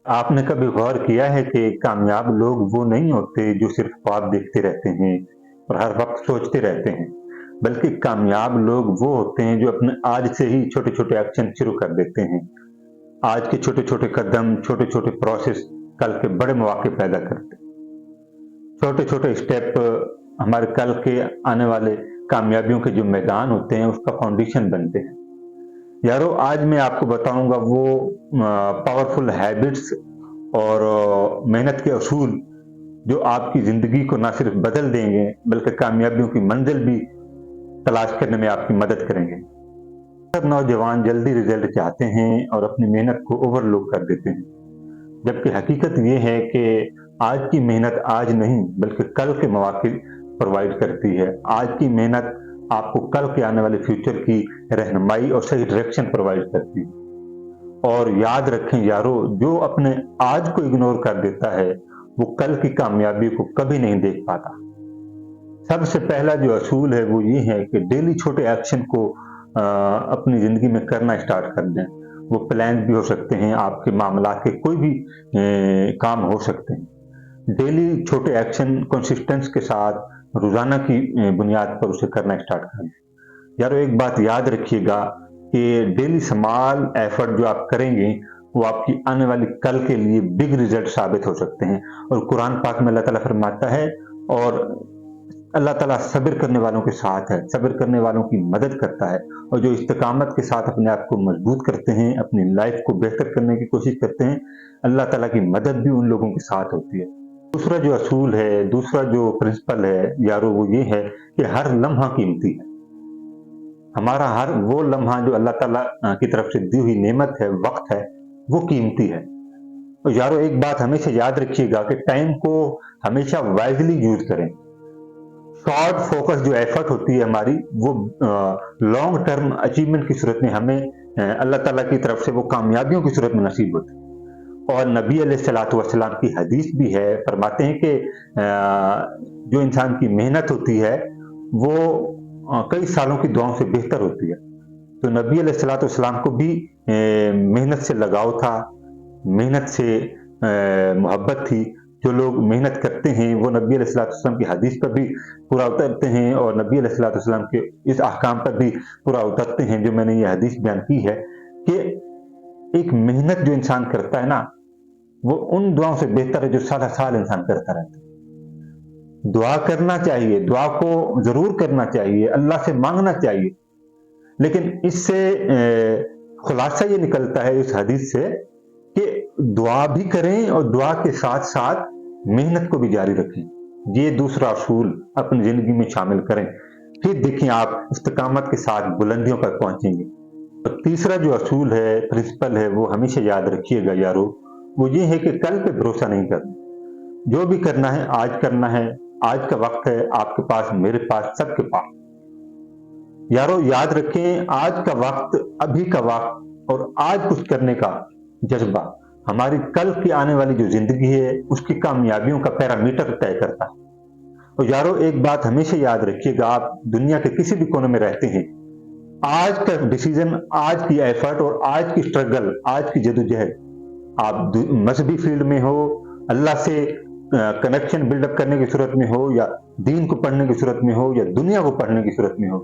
आपने कभी गौर किया है कि कामयाब लोग वो नहीं होते जो सिर्फ ख्वाब देखते रहते हैं और हर वक्त सोचते रहते हैं, बल्कि कामयाब लोग वो होते हैं जो अपने आज से ही छोटे-छोटे एक्शन शुरू कर देते हैं। आज के छोटे-छोटे कदम, छोटे-छोटे प्रोसेस कल के बड़े मौके पैदा करते हैं। छोटे-छोटे स्टेप हमारे कल के आने वाले कामयाबियों के जो मैदान होते हैं, उसका फाउंडेशन बनते हैं। यारो, आज मैं आपको बताऊँगा वो पावरफुल हैबिट्स और मेहनत के असूल जो आपकी ज़िंदगी को ना सिर्फ बदल देंगे, बल्कि कामयाबियों की मंज़िल भी तलाश करने में आपकी मदद करेंगे। सब नौजवान जल्दी रिज़ल्ट चाहते हैं और अपनी मेहनत को ओवरलुक कर देते हैं, जबकि हकीकत ये है कि आज की मेहनत आज नहीं, बल्कि कल के मौके प्रोवाइड करती है। आज की मेहनत आपको कल के आने वाले फ्यूचर की रहनुमाई और सही डायरेक्शन प्रोवाइड करती है। और याद रखें यारो, जो अपने आज को इग्नोर कर देता है, वो कल की कामयाबी को कभी नहीं देख पाता। सबसे पहला जो असूल है वो ये है कि डेली छोटे एक्शन को अपनी ज़िंदगी में करना स्टार्ट कर दें। वो प्लान भी हो सकते हैं, आपके मामलात के कोई भी काम हो सकते हैं। डेली छोटे एक्शन कंसिस्टेंस के साथ रोज़ाना की बुनियाद पर उसे करना स्टार्ट कर दें। यारो, एक बात याद रखिएगा कि डेली स्मॉल एफर्ट जो आप करेंगे, वो आपकी आने वाली कल के लिए बिग रिजल्ट साबित हो सकते हैं। और कुरान पाक में अल्लाह ताला फरमाता है, और अल्लाह ताला सब्र करने वालों के साथ है, सब्र करने वालों की मदद करता है। और जो इस्तिकामत के साथ अपने आप को मजबूत करते हैं, अपनी लाइफ को बेहतर करने की कोशिश करते हैं, अल्लाह ताला की मदद भी उन लोगों के साथ होती है। दूसरा जो असूल है, दूसरा जो प्रिंसिपल है यारो, वो ये है कि हर लम्हा कीमती है। हमारा हर वो लम्हा जो अल्लाह ताला की तरफ से दी हुई नेमत है, वक़्त है, वो कीमती है। और यारो, एक बात हमेशा याद रखिएगा कि टाइम को हमेशा वाइज़ली यूज़ करें। शॉर्ट फोकस जो एफर्ट होती है हमारी, वो लॉन्ग टर्म अचीवमेंट की सूरत में हमें अल्लाह ताला की तरफ से वो कामयाबियों की सूरत में नसीब होती है। और नबी अलैहिस्सलातु वस्सलाम की हदीस भी है, फरमाते हैं कि जो इंसान की मेहनत होती है, वो कई सालों की दुआओं से बेहतर होती है। तो नबी अलैहिस्सलातु वस्सलाम को भी मेहनत से लगाव था, मेहनत से मोहब्बत थी। जो लोग मेहनत करते हैं, वो नबी अलैहिस्सलातु वस्सलाम की हदीस पर भी पूरा उतरते हैं और नबी अलैहिस्सलातु वस्सलाम के इस अहकाम पर भी पूरा उतरते हैं, जो मैंने ये हदीस बयान की है कि एक मेहनत जो इंसान करता है ना, वो उन दुआओं से बेहतर है जो साल-साल इंसान करता रहता है। दुआ करना चाहिए, दुआ को ज़रूर करना चाहिए, अल्लाह से माँगना चाहिए, लेकिन इससे खुलासा ये निकलता है इस हदीस से कि दुआ भी करें और दुआ के साथ-साथ मेहनत को भी जारी रखें। ये दूसरा असूल अपनी ज़िंदगी में शामिल करें, फिर देखिए आप इस्तिकामत के साथ बुलंदियों पर पहुँचेंगे। और तीसरा जो असूल है, प्रिंसिपल है, वो हमेशा याद रखिएगा यारो, वो ये है कि कल पे भरोसा नहीं करना। जो भी करना है, आज करना है। आज का वक़्त है, आपके पास, मेरे पास, सबके पास। यारो, याद रखें, आज का वक़्त, अभी का वक़्त और आज कुछ करने का जज़्बा हमारी कल की आने वाली जो ज़िंदगी है, उसकी कामयाबियों का पैरामीटर तय करता है। और यारो, एक बात हमेशा याद रखिएगा, आप दुनिया के किसी भी कोने में रहते हैं, आज का डिसीज़न, आज की एफर्ट और आज की स्ट्रगल, आज की जदोजहद, आप मज़हबी फील्ड में हो, अल्लाह से कनेक्शन बिल्डअप करने की सूरत में हो, या दीन को पढ़ने की सूरत में हो, या दुनिया को पढ़ने की सूरत में हो,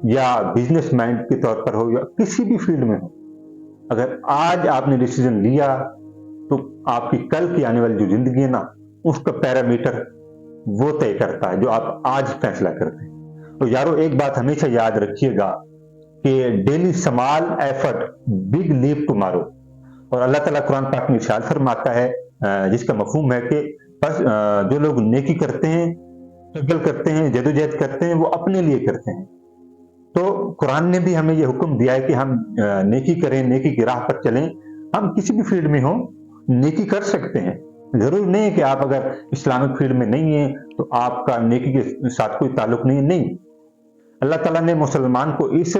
या बिजनेसमैन के तौर पर हो, या किसी भी फील्ड में हो, अगर आज आपने डिसीजन लिया, तो आपकी कल की आने वाली जो जिंदगी है ना, उसका पैरामीटर वो तय करता है जो आप आज फैसला करते हैं। तो यारो, एक बात हमेशा याद रखिएगा कि daily small effort, big leave tomorrow. और अल्लाह ताला कुरान पाक में इरशाद फरमाता है, जिसका मफहूम है कि बस जो लोग नेकी करते हैं, स्ट्रगल करते हैं, जदोजहद करते हैं, वो अपने लिए करते हैं। तो कुरान ने भी हमें ये हुक्म दिया है कि हम नेकी करें, नेकी की राह पर चलें। हम किसी भी फील्ड में हो, नेकी कर सकते हैं। जरूर नहीं है कि आप अगर इस्लामिक फील्ड में नहीं है तो आपका नेकी के साथ कोई ताल्लुक नहीं है, नहीं। अल्लाह ताला ने मुसलमान को इस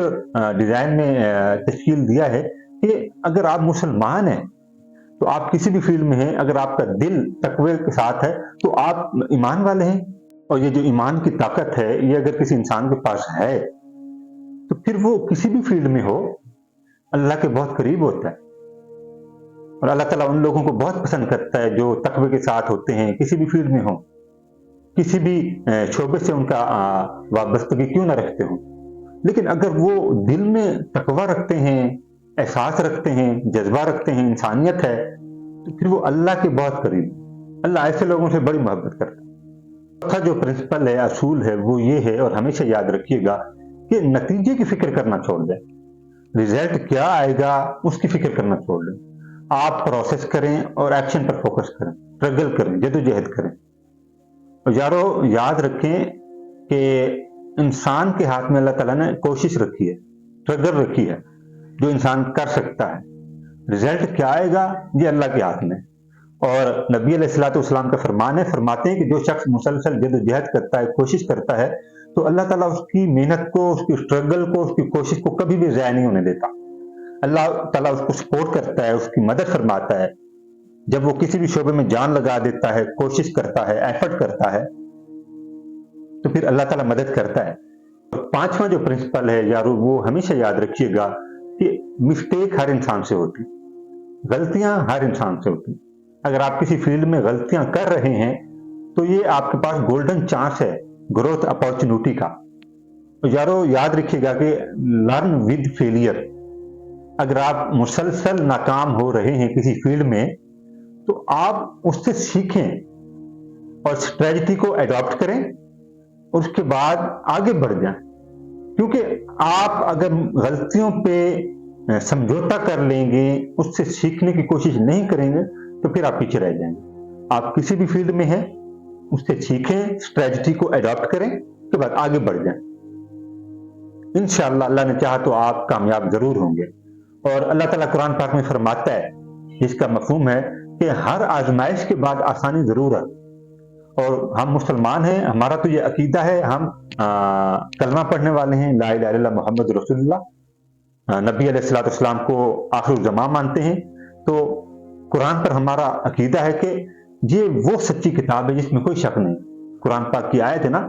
डिजाइन में तश्कील दिया है कि अगर आप मुसलमान हैं तो आप किसी भी फील्ड में हैं, अगर आपका दिल तकवे के साथ है तो आप ईमान वाले हैं। और ये जो ईमान की ताकत है, ये अगर किसी इंसान के पास है, तो फिर वो किसी भी फील्ड में हो, अल्लाह के बहुत करीब होता है। اور اللہ ताला उन लोगों को बहुत पसंद करता है जो तकवे के साथ होते हैं, किसी भी फील्ड में हो, किसी भी शोबे से उनका वाबस्तगी क्यों ना रखते हो, लेकिन अगर वो दिल में तकवा रखते हैं, एहसास रखते हैं, जज्बा रखते हैं, इंसानियत है, तो फिर वो अल्लाह के बहुत करीब हैं। अल्लाह ऐसे लोगों से बड़ी मोहब्बत करता है। चौथा जो प्रिंसिपल है, असूल है, वो ये है, और हमेशा याद रखिएगा कि नतीजे की फिक्र करना छोड़ दें। रिजल्ट क्या आएगा उसकी फिक्र करना छोड़ दें। आप प्रोसेस करें और एक्शन पर फोकस करें, स्ट्रगल करें, जदोजहद करें। और यारो याद रखें कि इंसान के हाथ में अल्लाह ताला ने कोशिश रखी है, स्ट्रगल रखी है, जो इंसान कर सकता है। रिजल्ट क्या आएगा ये अल्लाह के हाथ में। और नबी अलैहिस्सलाम का फरमान है, फरमाते हैं कि जो शख्स मुसलसल जदोजहद करता है, कोशिश करता है, तो अल्लाह ताला उसकी मेहनत को, उसकी स्ट्रगल को, उसकी कोशिश को कभी भी ज़ाया नहीं होने देता। अल्लाह ताला उसको सपोर्ट करता है, उसकी मदद फरमाता है। जब वो किसी भी शोबे में जान लगा देता है, कोशिश करता है, एफर्ट करता है, तो फिर अल्लाह ताला मदद करता है। और पांचवा जो प्रिंसिपल है यारो, वो हमेशा याद रखिएगा कि मिस्टेक हर इंसान से होती, गलतियां हर इंसान से होती। अगर आप किसी फील्ड में गलतियां कर रहे हैं तो ये आपके पास गोल्डन चांस है ग्रोथ अपॉर्चुनिटी का। तो यारो याद रखिएगा कि लर्न विद फेलियर। अगर आप मुसलसल नाकाम हो रहे हैं किसी फील्ड में, तो आप उससे सीखें और स्ट्रेटजी को अडॉप्ट करें, उसके बाद आगे बढ़ जाएं। क्योंकि आप अगर गलतियों पे समझौता कर लेंगे, उससे सीखने की कोशिश नहीं करेंगे, तो फिर आप पीछे रह जाएंगे। आप किसी भी फील्ड में हैं, उससे सीखें, स्ट्रेटजी को अडॉप्ट करें, उसके बाद आगे बढ़ जाएं। इंशाअल्लाह अल्लाह ने चाहा तो आप कामयाब जरूर होंगे। और अल्लाह ताला कुरान पाक में फरमाता है, जिसका मफहूम है कि हर आजमाइश के बाद आसानी जरूर है। और हम मुसलमान हैं, हमारा तो ये अकीदा है, हम कलमा पढ़ने वाले हैं, ला इलाहा इल्लल्लाह मुहम्मद रसूलुल्लाह, नबी अलैहिस्सलाम को आखिरुल ज़मां मानते हैं। तो कुरान पर हमारा अकीदा है कि ये वो सच्ची किताब है जिसमें कोई शक नहीं। कुरान पाक की आयत है ना,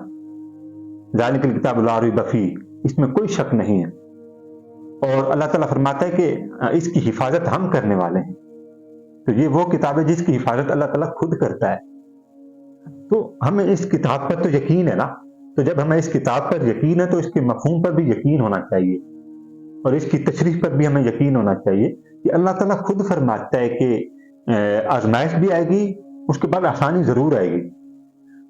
ज़ालिकल किताबु ला रैब फीह, इसमें कोई शक नहीं है। और अल्लाह ताला फरमाता है कि इसकी हिफाजत हम करने वाले हैं। तो ये वो किताब है जिसकी हिफाजत अल्लाह ताला खुद करता है। तो हमें इस किताब पर तो यकीन है ना, तो जब हमें इस किताब पर यकीन है तो इसके मफहूम पर भी यकीन होना चाहिए, और इसकी तशरीह पर भी हमें यकीन होना चाहिए कि अल्लाह ताला खुद फरमाता है कि आजमाइश भी आएगी, उसके बाद आसानी जरूर आएगी।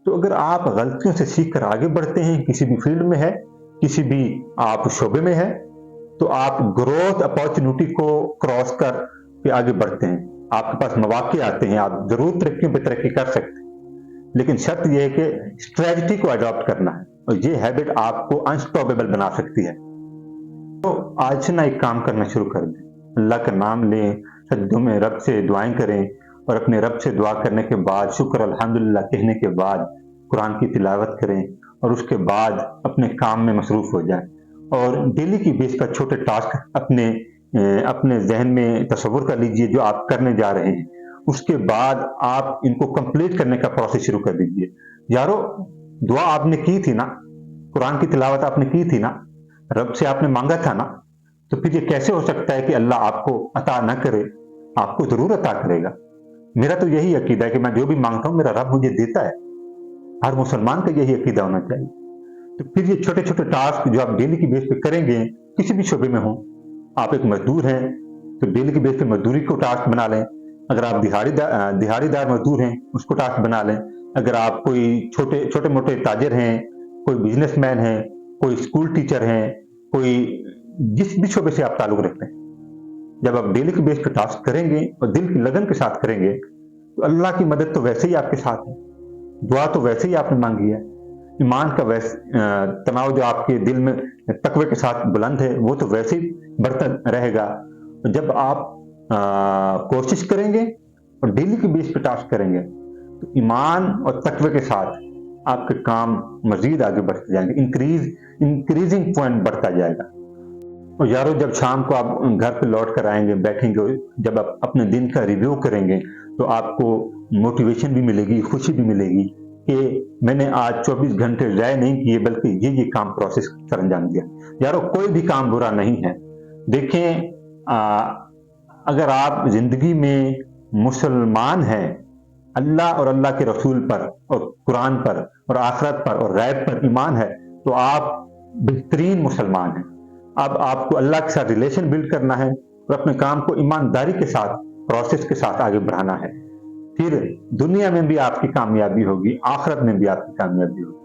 तो अगर आप गलतियों से सीख कर आगे बढ़ते हैं, किसी भी फील्ड में है, किसी भी आप शोबे में है, तो आप ग्रोथ अपॉर्चुनिटी को क्रॉस कर के आगे बढ़ते हैं। आपके पास मौके आते हैं, आप जरूर तरक्कियों पे तरक्की कर सकते हैं, लेकिन शर्त यह है कि स्ट्रेटजी को अडॉप्ट करना है, और ये हैबिट आपको अनस्टॉपेबल बना सकती है। तो आज से ना एक काम करना शुरू कर दें, अल्लाह का नाम लें, सजदों में रब से दुआएं करें, और अपने रब से दुआ करने के बाद, शुक्र अल्हम्दुलिल्लाह कहने के बाद कुरान की तिलावत करें, और उसके बाद अपने काम में मसरूफ हो जाएं। और डेली की बेस पर छोटे टास्क अपने जहन में तस्वुर कर लीजिए जो आप करने जा रहे हैं, उसके बाद आप इनको कंप्लीट करने का प्रोसेस शुरू कर दीजिए। यारो दुआ आपने की थी ना, कुरान की तिलावत आपने की थी ना, रब से आपने मांगा था ना, तो फिर ये कैसे हो सकता है कि अल्लाह आपको अता न करे? आपको जरूर अता करेगा। मेरा तो यही अकीदा है कि मैं जो भी मांगता हूं मेरा रब मुझे देता है। हर मुसलमान का यही अकीदा होना चाहिए। तो फिर ये छोटे छोटे टास्क जो आप डेली की बेस पे करेंगे, किसी भी शोबे में हो, आप एक मजदूर हैं तो डेली की बेस पे मजदूरी को टास्क बना लें। अगर आप दिहाड़ीदार मजदूर हैं, उसको टास्क बना लें। अगर आप कोई छोटे मोटे ताजिर हैं, कोई बिजनेसमैन हैं, कोई स्कूल टीचर हैं, कोई जिस भी शोबे से आप ताल्लुक रखते हैं, जब आप डेली के बेस पे टास्क करेंगे और दिल की लगन के साथ करेंगे, तो अल्लाह की मदद तो वैसे ही आपके साथ है, दुआ तो वैसे ही आपने मांगी है, ईमान का तनाव जो आपके दिल में तकवे के साथ बुलंद है, वो तो वैसे ही बढ़ता रहेगा। जब आप कोशिश करेंगे और डेली के बेस पे टास्क करेंगे, तो ईमान और तकवे के साथ आपके काम मजीद आगे बढ़ते जाएंगे, इंक्रीजिंग पॉइंट बढ़ता जाएगा। और यारों जब शाम को आप घर पे लौट कर आएंगे, बैठेंगे, जब आप अपने दिन का रिव्यू करेंगे, तो आपको मोटिवेशन भी मिलेगी, खुशी भी मिलेगी कि मैंने आज 24 घंटे ज़ाया नहीं किए, बल्कि ये काम प्रोसेस सर अंजाम दिया। यारों कोई भी काम बुरा नहीं है। देखें اگر آپ زندگی میں مسلمان ہیں، اللہ اور اللہ کے رسول پر اور قرآن پر اور آخرت پر اور غیب پر ایمان ہے، تو آپ بہترین مسلمان ہیں۔ اب آپ کو اللہ کے ساتھ ریلیشن بلڈ کرنا ہے اور اپنے کام کو ایمانداری کے ساتھ، پروسیس کے ساتھ آگے بڑھانا ہے، پھر دنیا میں بھی آپ کی کامیابی ہوگی، آخرت میں بھی آپ کی کامیابی ہوگی۔